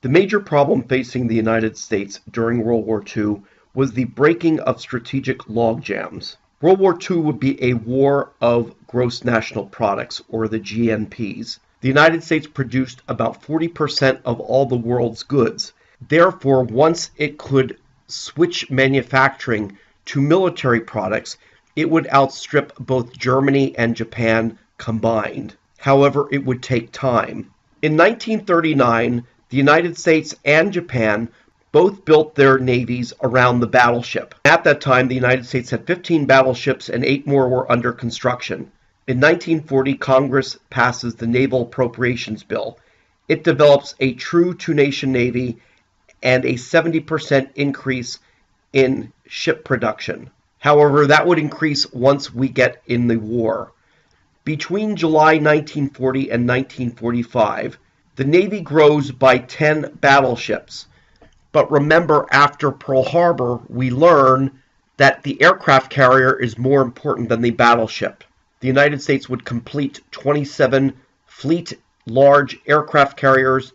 The major problem facing the United States during World War II was the breaking of strategic logjams. World War II would be a war of gross national products, or the GNPs. The United States produced about 40% of all the world's goods. Therefore, once it could switch manufacturing to military products, it would outstrip both Germany and Japan combined. However, it would take time. In 1939, the United States and Japan both built their navies around the battleship. At that time, the United States had 15 battleships and 8 more were under construction. In 1940, Congress passes the Naval Appropriations Bill. It develops a true two-nation navy and a 70% increase in ship production. However, that would increase once we get in the war. Between July 1940 and 1945, the Navy grows by 10 battleships. But remember, after Pearl Harbor, we learn that the aircraft carrier is more important than the battleship. The United States would complete 27 fleet large aircraft carriers,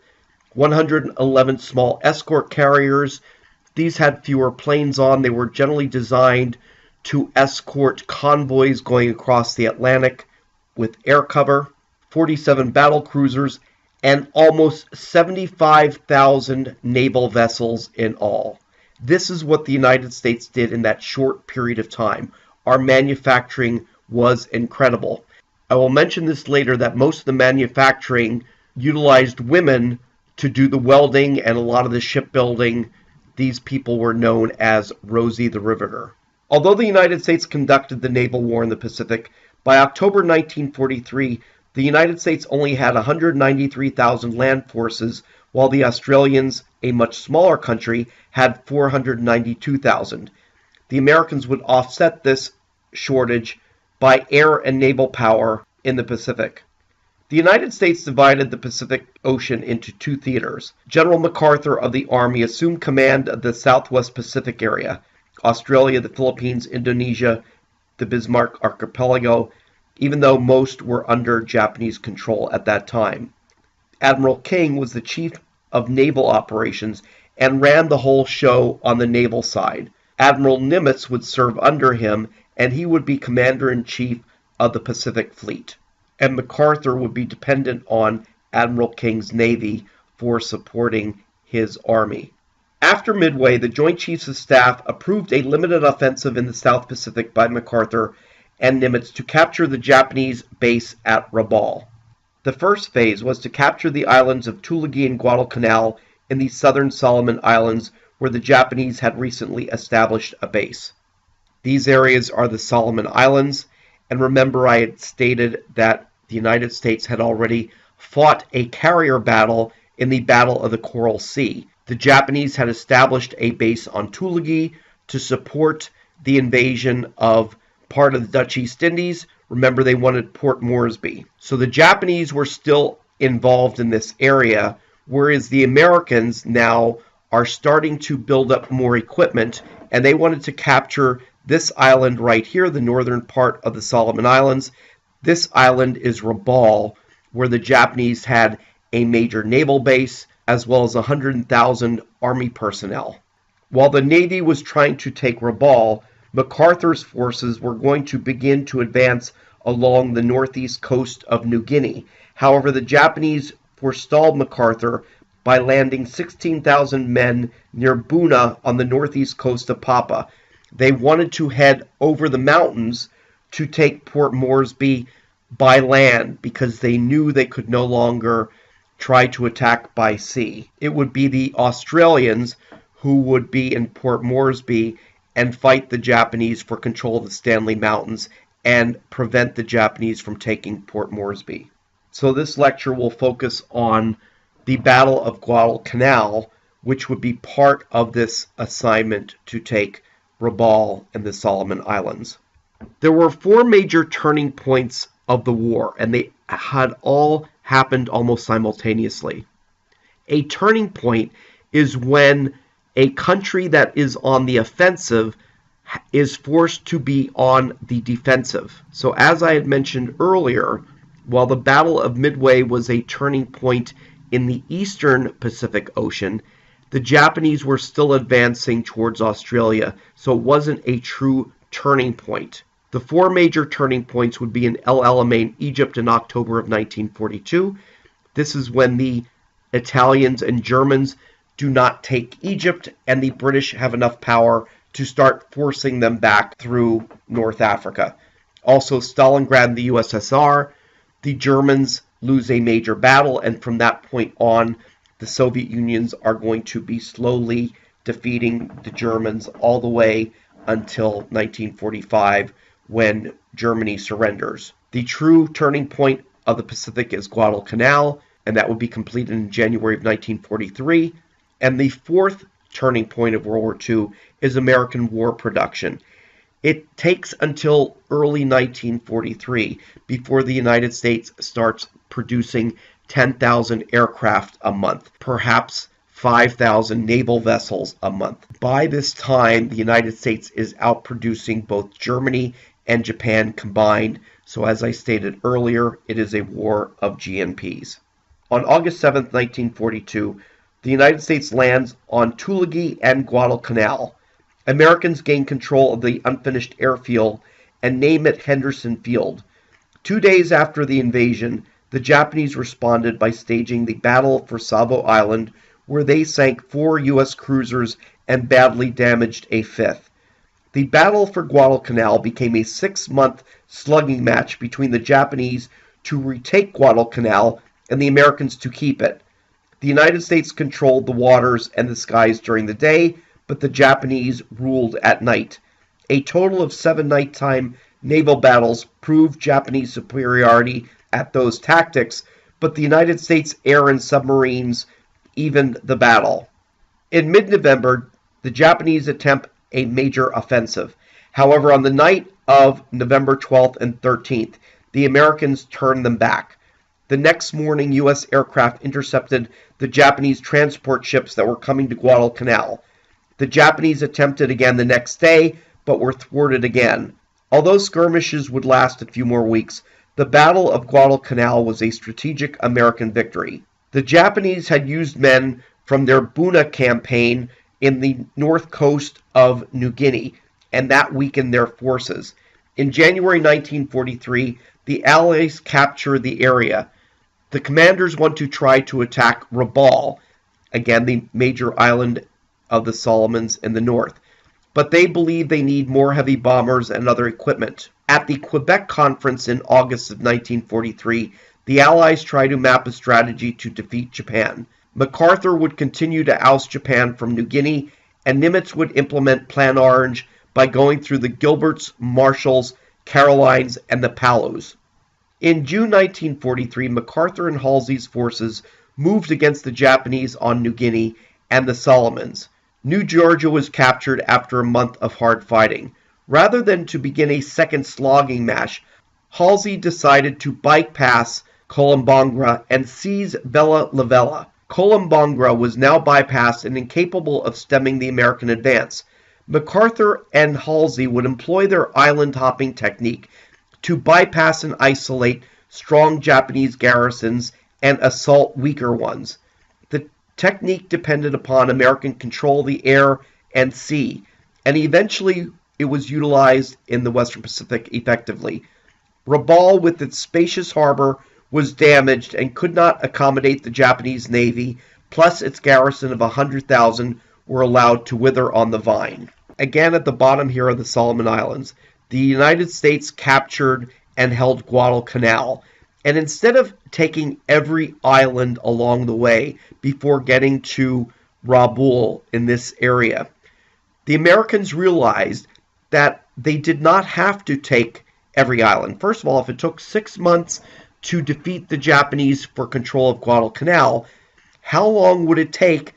111 small escort carriers. These had fewer planes on. They were generally designed to escort convoys going across the Atlantic with air cover, 47 battle cruisers, and almost 75,000 naval vessels in all. This is what the United States did in that short period of time. Our manufacturing was incredible. I will mention this later, that most of the manufacturing utilized women to do the welding and a lot of the shipbuilding. These people were known as Rosie the Riveter. Although the United States conducted the naval war in the Pacific, by October 1943, the United States only had 193,000 land forces, while the Australians, a much smaller country, had 492,000. The Americans would offset this shortage by air and naval power in the Pacific. The United States divided the Pacific Ocean into 2 theaters. General MacArthur of the Army assumed command of the Southwest Pacific area, Australia, the Philippines, Indonesia, the Bismarck Archipelago, even though most were under Japanese control at that time. Admiral King was the chief of naval operations and ran the whole show on the naval side. Admiral Nimitz would serve under him, and he would be commander-in-chief of the Pacific Fleet. And MacArthur would be dependent on Admiral King's navy for supporting his army. After Midway, the Joint Chiefs of Staff approved a limited offensive in the South Pacific by MacArthur and Nimitz to capture the Japanese base at Rabaul. The first phase was to capture the islands of Tulagi and Guadalcanal in the southern Solomon Islands, where the Japanese had recently established a base. These areas are the Solomon Islands, and remember I had stated that the United States had already fought a carrier battle in the Battle of the Coral Sea. The Japanese had established a base on Tulagi to support the invasion of part of the Dutch East Indies. Remember, they wanted Port Moresby. So the Japanese were still involved in this area, whereas the Americans now are starting to build up more equipment, and they wanted to capture this island right here, the northern part of the Solomon Islands. This island is Rabaul, where the Japanese had a major naval base, as well as 100,000 army personnel. While the Navy was trying to take Rabaul, MacArthur's forces were going to begin to advance along the northeast coast of New Guinea. However, the Japanese forestalled MacArthur by landing 16,000 men near Buna on the northeast coast of Papua. They wanted to head over the mountains to take Port Moresby by land because they knew they could no longer try to attack by sea. It would be the Australians who would be in Port Moresby and fight the Japanese for control of the Stanley Mountains and prevent the Japanese from taking Port Moresby. So this lecture will focus on the Battle of Guadalcanal, which would be part of this assignment to take Rabaul and the Solomon Islands. There were 4 major turning points of the war, and they had all happened almost simultaneously. A turning point is when a country that is on the offensive is forced to be on the defensive. So as I had mentioned earlier, while the Battle of Midway was a turning point in the eastern Pacific Ocean, the Japanese were still advancing towards Australia, so it wasn't a true turning point. The four major turning points would be in El Alamein, Egypt in October of 1942. This is when the Italians and Germans do not take Egypt, and the British have enough power to start forcing them back through North Africa. Also, Stalingrad in the USSR, the Germans lose a major battle, and from that point on, the Soviet Unions are going to be slowly defeating the Germans all the way until 1945, when Germany surrenders. The true turning point of the Pacific is Guadalcanal, and that would be completed in January of 1943. And the fourth turning point of World War II is American war production. It takes until early 1943 before the United States starts producing 10,000 aircraft a month, perhaps 5,000 naval vessels a month. By this time, the United States is outproducing both Germany and Japan combined, so as I stated earlier, it is a war of GNPs. On August 7, 1942, the United States lands on Tulagi and Guadalcanal. Americans gain control of the unfinished airfield and name it Henderson Field. 2 days after the invasion, the Japanese responded by staging the Battle for Savo Island, where they sank 4 U.S. cruisers and badly damaged a 5th. The Battle for Guadalcanal became a 6-month slugging match between the Japanese to retake Guadalcanal and the Americans to keep it. The United States controlled the waters and the skies during the day, but the Japanese ruled at night. A total of 7 nighttime naval battles proved Japanese superiority at those tactics, but the United States air and submarines evened the battle. In mid-November, the Japanese attempt a major offensive. However, on the night of November 12th and 13th, the Americans turned them back. The next morning, U.S. aircraft intercepted the Japanese transport ships that were coming to Guadalcanal. The Japanese attempted again the next day, but were thwarted again. Although skirmishes would last a few more weeks, the Battle of Guadalcanal was a strategic American victory. The Japanese had used men from their Buna campaign in the north coast of New Guinea, and that weakened their forces. In January 1943, the Allies captured the area. The commanders want to try to attack Rabaul, again the major island of the Solomons in the north, but they believe they need more heavy bombers and other equipment. At the Quebec Conference in August of 1943, the Allies try to map a strategy to defeat Japan. MacArthur would continue to oust Japan from New Guinea, and Nimitz would implement Plan Orange by going through the Gilberts, Marshalls, Carolines, and the Palus. In June 1943, MacArthur and Halsey's forces moved against the Japanese on New Guinea and the Solomons. New Georgia was captured after a month of hard fighting. Rather than to begin a second slogging match, Halsey decided to bypass Columbongra and seize Bella Lavella. Columbongra was now bypassed and incapable of stemming the American advance. MacArthur and Halsey would employ their island-hopping technique to bypass and isolate strong Japanese garrisons and assault weaker ones. The technique depended upon American control of the air and sea, and eventually it was utilized in the Western Pacific effectively. Rabaul, with its spacious harbor, was damaged and could not accommodate the Japanese Navy, plus its garrison of 100,000 were allowed to wither on the vine. Again, at the bottom here are the Solomon Islands. The United States captured and held Guadalcanal, and instead of taking every island along the way before getting to Rabaul in this area, the Americans realized that they did not have to take every island. First of all, if it took 6 months to defeat the Japanese for control of Guadalcanal, how long would it take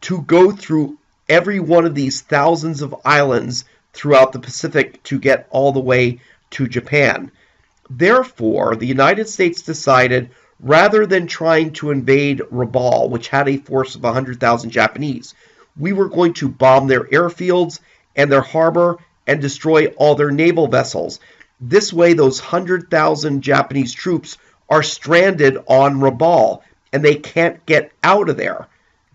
to go through every one of these thousands of islands throughout the Pacific to get all the way to Japan? Therefore, the United States decided, rather than trying to invade Rabaul, which had a force of 100,000 Japanese, we were going to bomb their airfields and their harbor and destroy all their naval vessels. This way, those 100,000 Japanese troops are stranded on Rabaul. and they can't get out of there.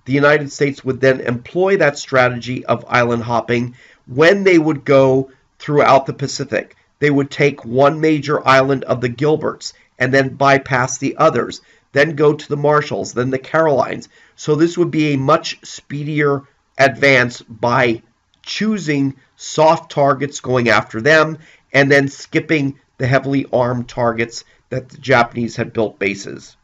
The United States would then employ that strategy of island hopping when they would go throughout the Pacific. They would take one major island of the Gilberts and then bypass the others, then go to the Marshalls, then the Carolines. So this would be a much speedier advance by choosing soft targets, going after them, and then skipping the heavily armed targets that the Japanese had built bases.